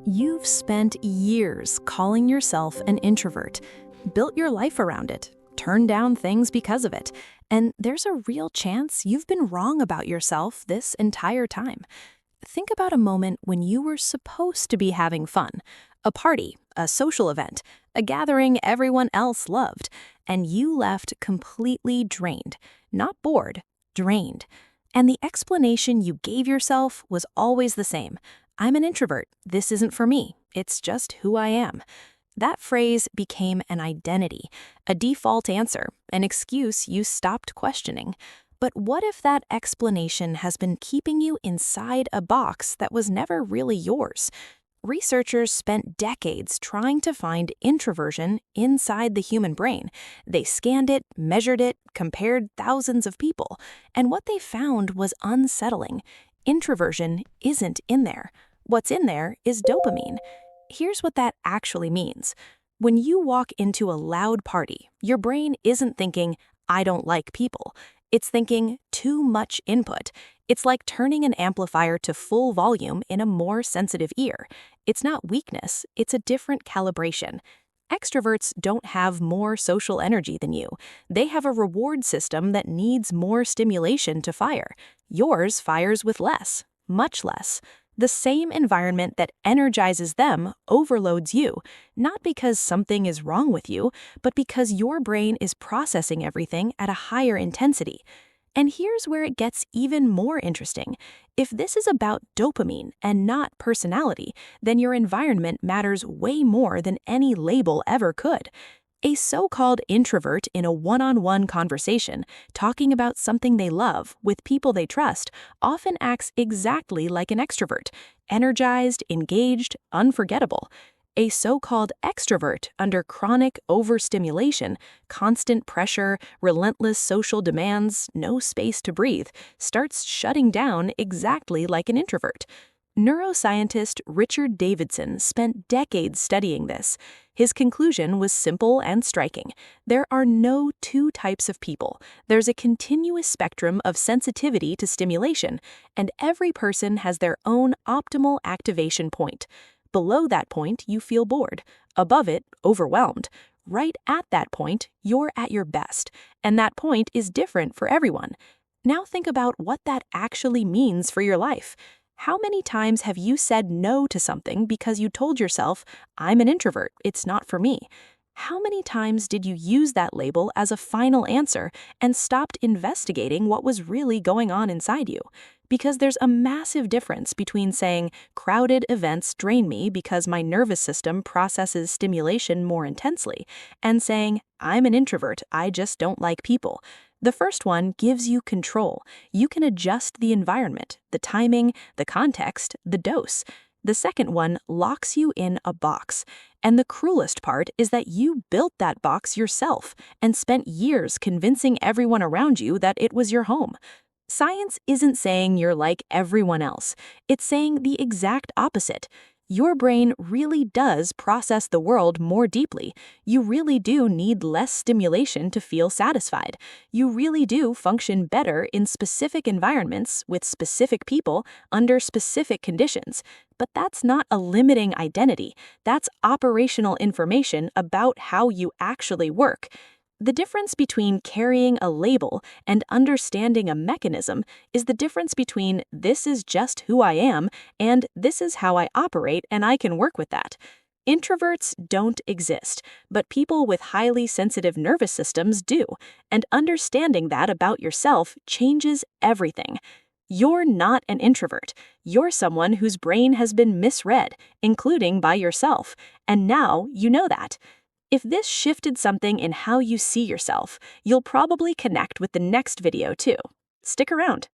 You've spent years calling yourself an introvert, built your life around it, turned down things because of it, and there's a real chance you've been wrong about yourself this entire time. Think about a moment when you were supposed to be having fun, a party, a social event, a gathering everyone else loved, and you left completely drained, not bored, drained. And the explanation you gave yourself was always the same. I'm an introvert. This isn't for me. It's just who I am. That phrase became an identity, a default answer, an excuse you stopped questioning. But what if that explanation has been keeping you inside a box that was never really yours? Researchers spent decades trying to find introversion inside the human brain. They scanned it, measured it, compared thousands of people, and what they found was unsettling. Introversion isn't in there. What's in there is dopamine. Here's what that actually means. When you walk into a loud party, your brain isn't thinking, I don't like people. It's thinking, too much input. It's like turning an amplifier to full volume in a more sensitive ear. It's not weakness, it's a different calibration. Extroverts don't have more social energy than you. They have a reward system that needs more stimulation to fire. Yours fires with less, much less. The same environment that energizes them overloads you, not because something is wrong with you, but because your brain is processing everything at a higher intensity. And here's where it gets even more interesting. If this is about dopamine and not personality, then your environment matters way more than any label ever could. A so-called introvert in a one-on-one conversation, talking about something they love with people they trust, often acts exactly like an extrovert, energized, engaged, unforgettable. A so-called extrovert under chronic overstimulation, constant pressure, relentless social demands, no space to breathe, starts shutting down exactly like an introvert. Neuroscientist Richard Davidson spent decades studying this. His conclusion was simple and striking. There are no two types of people. There's a continuous spectrum of sensitivity to stimulation, and every person has their own optimal activation point. Below that point, you feel bored. Above it, overwhelmed. Right at that point, you're at your best, and that point is different for everyone. Now think about what that actually means for your life. How many times have you said no to something because you told yourself, I'm an introvert, it's not for me? How many times did you use that label as a final answer and stopped investigating what was really going on inside you? Because there's a massive difference between saying, crowded events drain me because my nervous system processes stimulation more intensely, and saying, I'm an introvert, I just don't like people. The first one gives you control. You can adjust the environment, the timing, the context, the dose. The second one locks you in a box. And the cruelest part is that you built that box yourself and spent years convincing everyone around you that it was your home. Science isn't saying you're like everyone else. It's saying the exact opposite. Your brain really does process the world more deeply. You really do need less stimulation to feel satisfied. You really do function better in specific environments with specific people under specific conditions. But that's not a limiting identity. That's operational information about how you actually work. The difference between carrying a label and understanding a mechanism is the difference between this is just who I am and this is how I operate and I can work with that. Introverts don't exist, but people with highly sensitive nervous systems do, and understanding that about yourself changes everything. You're not an introvert. You're someone whose brain has been misread, including by yourself, and now you know that. If this shifted something in how you see yourself, you'll probably connect with the next video too. Stick around.